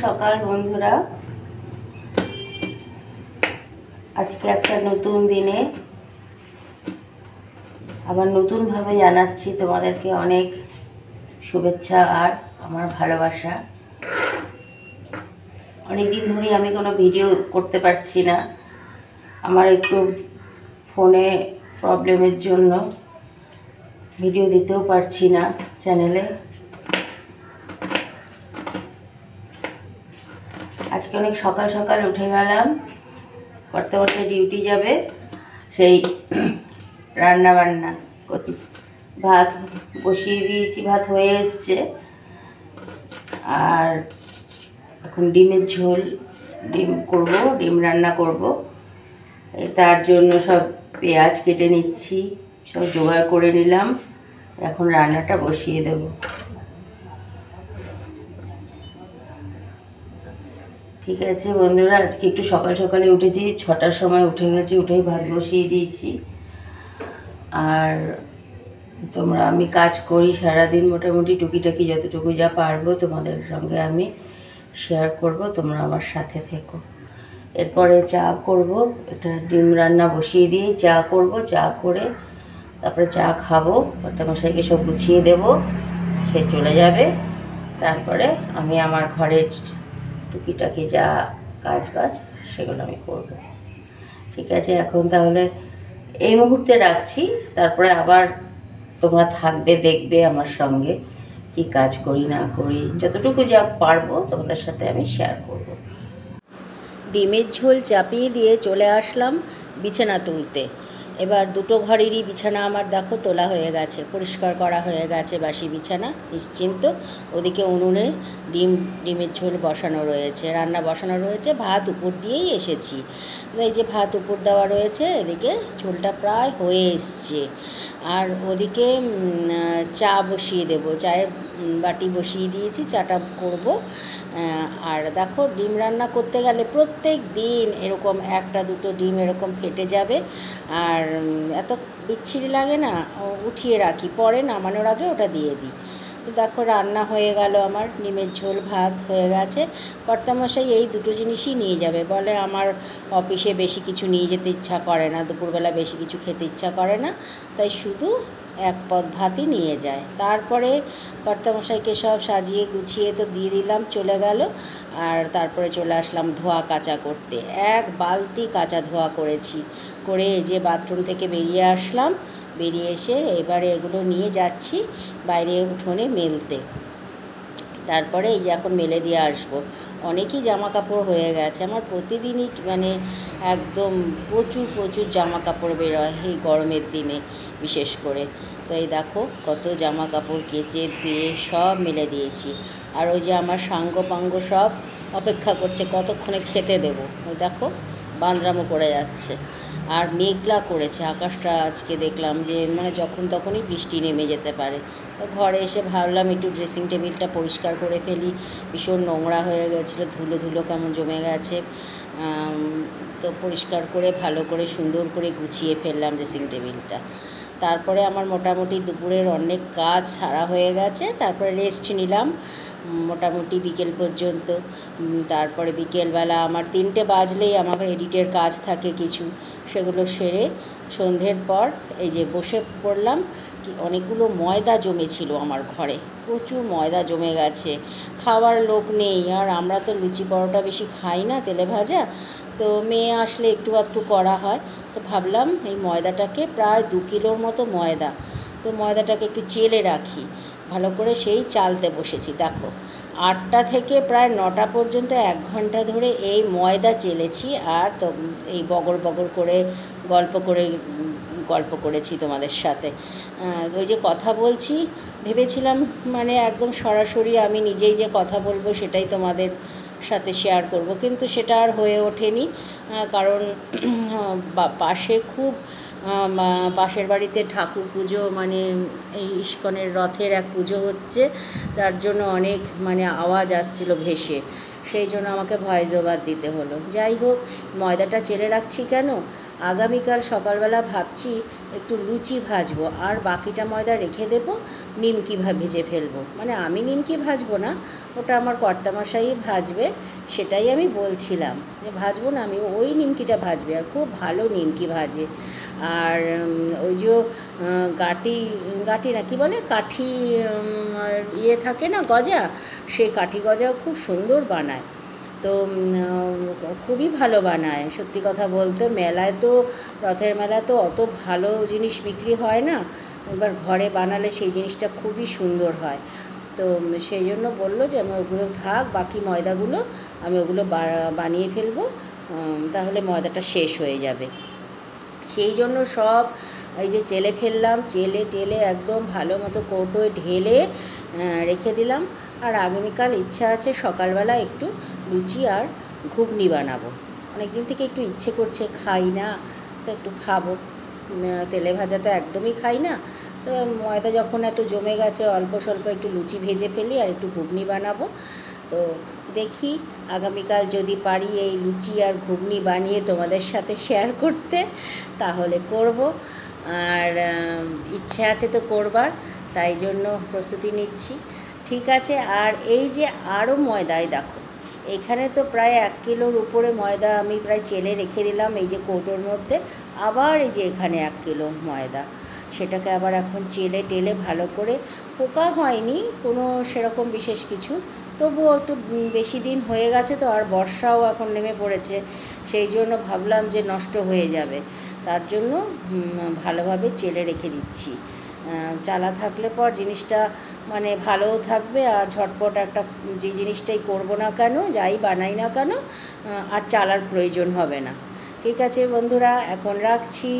সকাল বন্ধুরা, আজকে একটা নতুন দিনে আবার নতুনভাবে জানাচ্ছি তোমাদেরকে অনেক শুভেচ্ছা আর আমার ভালোবাসা। অনেক দিন ধরেই আমি কোনো ভিডিও করতে পারছি না, আমার একটু ফোনে প্রবলেমের জন্য ভিডিও দিতেও পারছি না চ্যানেলে। আজকে অনেক সকাল সকাল উঠে গেলাম, কর্তামশাই ডিউটি যাবে, সেই রান্না বান্না করছি। ভাত বসিয়ে দিয়েছি, ভাত হয়ে এসছে, আর এখন ডিমের ঝোল, ডিম করব, ডিম রান্না করব। তার জন্য সব পেঁয়াজ কেটে নিচ্ছি, সব জোগাড় করে নিলাম, এখন রান্নাটা বসিয়ে দেব। ঠিক আছে বন্ধুরা, আজকে একটু সকাল সকালে উঠেছি, 6টার সময় উঠে গেছি, উঠেই ভাত বসিয়ে দিয়েছি। আর আমি কাজ করি সারাদিন, মোটামুটি টুকিটাকি যতটুকু যা পারবো তোমাদের সঙ্গে আমি শেয়ার করব, তোমরা আমার সাথে থেকো। এরপরে চা করব, এটা ডিম রান্না বসিয়ে দিয়ে চা করব, চা করে তারপরে চা খাবো, কর্তামশাইকে সব গুছিয়ে দেব, সে চলে যাবে। তারপরে আমি আমার ঘরের টুকিটাকি যা কাজ বাজ সেগুলো আমি করব। ঠিক আছে, এখন তাহলে এই মুহূর্তে রাখছি, তারপরে আবার তোমরা থাকবে, দেখবে আমার সঙ্গে কি কাজ করি না করি, যতটুকু যা পারবো তোমাদের সাথে আমি শেয়ার করব। ডিমের ঝোল চাপিয়ে দিয়ে চলে আসলাম বিছানা তুলতে। এবার দুটো ঘরেরই বিছানা আমার দেখো তোলা হয়ে গেছে, পরিষ্কার করা হয়ে গেছে, বাসি বিছানা নিশ্চিন্ত। ওদিকে উনুনে ডিমের ঝোল বসানো রয়েছে, রান্না বসানো রয়েছে, ভাত উপর দিয়েই এসেছি। এই যে ভাত উপর দেওয়া রয়েছে, এদিকে ঝোলটা প্রায় হয়ে এসছে। আর ওদিকে চা বসিয়ে দেব, চায়ের বাটি বসিয়ে দিয়েছি, চাটা করব। আর দেখো, ডিম রান্না করতে গেলে প্রত্যেক দিন এরকম একটা দুটো ডিম এরকম ফেটে যাবে, আর এত বিচ্ছিরি লাগে না, উঠিয়ে রাখি, পরে নামানোর আগে ওটা দিয়ে দিই। তো দেখো রান্না হয়ে গেল, আমার ডিমের ঝোল ভাত হয়ে গেছে। কর্তামশাই এই দুটো জিনিসই নিয়ে যাবে, বলে আমার অফিসে বেশি কিছু নিয়ে যেতে ইচ্ছা করে না, দুপুরবেলা বেশি কিছু খেতে ইচ্ছা করে না, তাই শুধু এক পদ ভাতই নিয়ে যায়। তারপরে কর্তামশাইকে সব সাজিয়ে গুছিয়ে তো দিয়ে দিলাম, চলে গেল। আর তারপরে চলে আসলাম ধোয়া কাচা করতে, এক বালতি কাচা ধোয়া করেছি, করে যে বাথরুম থেকে বেরিয়ে আসলাম, বেরিয়ে এসে এবারে এগুলো নিয়ে যাচ্ছি বাইরে উঠোনে মেলতে। তারপরে এই যে এখন মেলে দিয়ে আসবো। অনেকই জামা কাপড় হয়ে গেছে আমার, প্রতিদিনই মানে একদম প্রচুর জামা কাপড় বেরোয় এই গরমের দিনে বিশেষ করে। তো এই দেখো কত জামা কাপড় কেচে ধুয়ে সব মেলে দিয়েছি। আর ওই যে আমার সাঙ্গ পাঙ্গ সব অপেক্ষা করছে কতক্ষণে খেতে দেবো। ওই দেখো বাঁদরামো করে যাচ্ছে। আর মেঘলা করেছে আকাশটা, আজকে দেখলাম যে মানে যখন তখনই বৃষ্টি নেমে যেতে পারে। তো ঘরে এসে ভাবলাম একটু ড্রেসিং টেবিলটা পরিষ্কার করে ফেলি, ভীষণ নোংরা হয়ে গেছিলো, ধুলো ধুলো কেমন জমে গেছে। তো পরিষ্কার করে ভালো করে সুন্দর করে গুছিয়ে ফেললাম ড্রেসিং টেবিলটা। তারপরে আমার মোটামুটি দুপুরের অনেক কাজ সারা হয়ে গেছে, তারপরে রেস্ট নিলাম মোটামুটি বিকেল পর্যন্ত। তারপরে বিকেলবেলা আমার 3টে বাজলেই আমার এডিটের কাজ থাকে কিছু, সেগুলো সেরে সন্ধ্যের পর এই যে বসে পড়লাম। কি অনেকগুলো ময়দা জমেছিল আমার ঘরে, প্রচুর ময়দা জমে গেছে, খাওয়ার লোক নেই, আর আমরা তো লুচি পরোটা বেশি খাই না তেলে ভাজা, তো মেয়ে আসলে একটু আধটু করা হয়। তো ভাবলাম এই ময়দাটাকে, প্রায় 2 কিলোর মতো ময়দা, তো ময়দাটাকে একটু চেলে রাখি ভালো করে, সেই চালতে বসেছি। দেখো 8টা থেকে প্রায় 9টা পর্যন্ত 1 ঘন্টা ধরে এই ময়দা চেলেছি, আর তো এই বগর করে গল্প করেছি তোমাদের সাথে। ওই যে কথা বলছি, ভেবেছিলাম মানে একদম সরাসরি আমি নিজেই যে কথা বলবো সেটাই তোমাদের সাথে শেয়ার করব, কিন্তু সেটা আর হয়ে ওঠেনি। কারণ পাশে খুব পাশের বাড়িতে ঠাকুর পুজো, মানে এই ইস্কনের রথের এক পুজো হচ্ছে, তার জন্য অনেক মানে আওয়াজ আসছিল ভেসে, সেই জন্য আমাকে ভয়েস ওভার দিতে হলো। যাই হোক, ময়দাটা চেলে রাখছি কেন, আগামীকাল সকালবেলা ভাবছি একটু লুচি ভাজবো, আর বাকিটা ময়দা রেখে দেবো, নিমকি ভেজে ফেলবো। মানে আমি নিমকি ভাজবো না, ওটা আমার কর্তামশাই ভাজবে, সেটাই আমি বলছিলাম যে ভাজবো না আমি, ওই নিমকিটা ভাজবে, আর খুব ভালো নিমকি ভাজে। আর ওই যে গাটি গাটি না কি বলে, কাঠি ইয়ে থাকে না গজা, সেই কাঠি গজাও খুব সুন্দর বানায়। তো খুবই ভালো বানায় সত্যি কথা বলতে। মেলায় তো, রথের মেলায় তো অত ভালো জিনিস বিক্রি হয় না, এবার ঘরে বানালে সেই জিনিসটা খুবই সুন্দর হয়। তো সেই জন্য বললো যে আমি ওগুলো থাক, বাকি ময়দাগুলো আমি ওগুলো বানিয়ে ফেলবো, তাহলে ময়দাটা শেষ হয়ে যাবে। সেই জন্য সব এই যে চেলে ফেললাম, চেলে টেলে একদম ভালো মতো কৌটোয় ঢেলে রেখে দিলাম। আর আগামীকাল ইচ্ছা আছে সকালবেলা একটু লুচি আর ঘুগনি বানাবো। অনেক দিন থেকে একটু ইচ্ছে করছে, খাই না তো একটু খাবো। তেলে ভাজা তো একদমই খাই না, তো ময়দা যখন এত জমে গেছে, অল্প স্বল্প একটু লুচি ভেজে ফেলি আর একটু ঘুগনি বানাবো। তো দেখি আগামীকাল যদি পারি এই লুচি আর ঘুগনি বানিয়ে তোমাদের সাথে শেয়ার করতে, তাহলে করব। আর ইচ্ছে আছে তো করবার, তাই জন্য প্রস্তুতি নিচ্ছি। ঠিক আছে। আর এই যে আরও ময়দায় দেখো, এখানে তো প্রায় 1 কিলোর উপরে ময়দা আমি প্রায় চেলে রেখে দিলাম এই যে কৌটোর মধ্যে। আবার এই যে এখানে 1 কিলো ময়দা, সেটাকে আবার এখন চেলে টেলে ভালো করে, পোকা হয়নি কোনো সেরকম বিশেষ কিছু, তবুও একটু বেশি দিন হয়ে গেছে তো, আর বর্ষাও এখন নেমে পড়েছে, সেই জন্য ভাবলাম যে নষ্ট হয়ে যাবে, তার জন্য ভালোভাবে চেলে রেখে দিচ্ছি। চালা থাকলে পর জিনিসটা মানে ভালোও থাকবে, আর ঝটপট একটা যে জিনিসটাই করব না কেন, যাই বানাই না কেন, আর চালার প্রয়োজন হবে না। ঠিক আছে বন্ধুরা, এখন রাখছি।